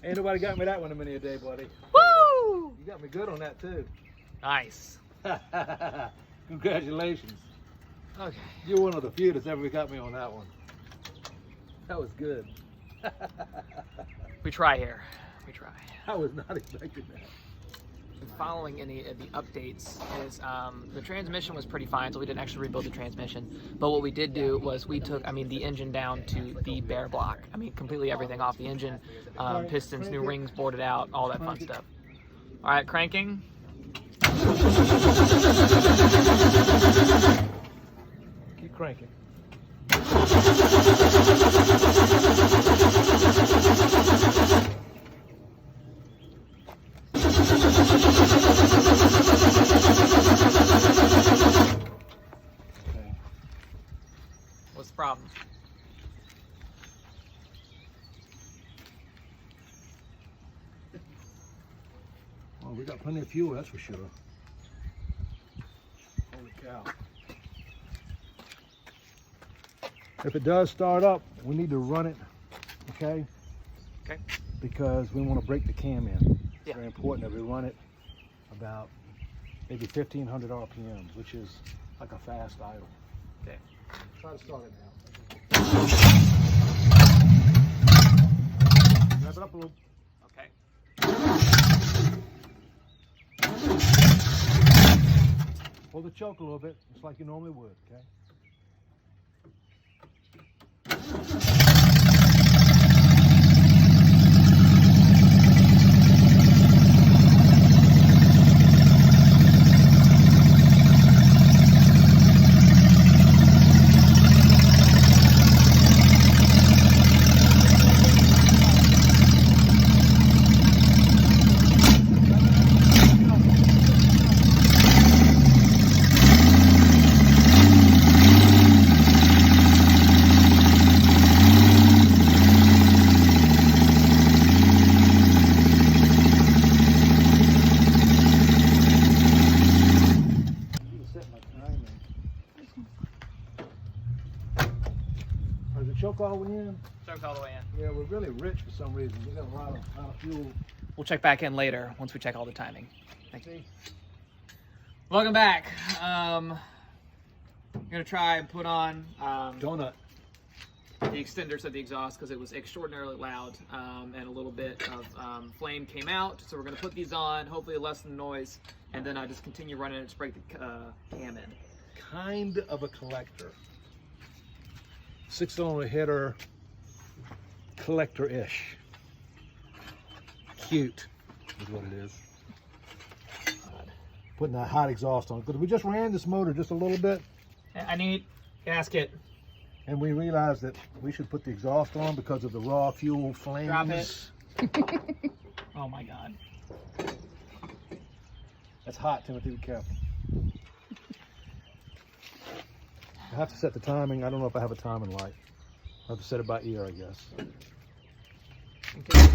Ain't nobody got me that one in many a day, buddy. Woo! You got me good on that too. Nice. Congratulations. Okay. You're one of the few that's ever got me on that one. That was good. We try here. We try. I was not expecting that. Following any of the updates is the transmission was pretty fine, so we didn't actually rebuild the transmission. But what we did do was we took, the engine down to the bare block. Completely everything off the engine, pistons, new rings boarded out, all that fun stuff. All right, cranking. Keep cranking. What's the problem? Oh, we got plenty of fuel, that's for sure. Holy cow. If it does start up, we need to run it, okay? Okay. Because we want to break the cam in. Yeah. Very important that we run it about maybe 1,500 RPMs, which is like a fast idle. Okay. Try to start it now. Wrap it up a little. Okay. Pull the choke a little bit, just like you normally would, okay? Choke all the way in? Choke all the way in. Yeah, we're really rich for some reason. We got a lot of fuel. We'll check back in later once we check all the timing. Thank you. Welcome back. I'm gonna try and put on Donut. the extenders of the exhaust because it was extraordinarily loud and a little bit of flame came out. So we're gonna put these on, hopefully lessen the noise, and then I just continue running it to break the cam in. Kind of a collector. 6-cylinder header, collector-ish. Cute is what it is. Putting that hot exhaust on, because we just ran this motor just a little bit. I need gasket. And we realized that we should put the exhaust on because of the raw fuel flames. Drop it. Oh my God. That's hot, Timothy, be careful. I have to set the timing. I don't know if I have a timing light. I have to set it by ear, I guess. Okay.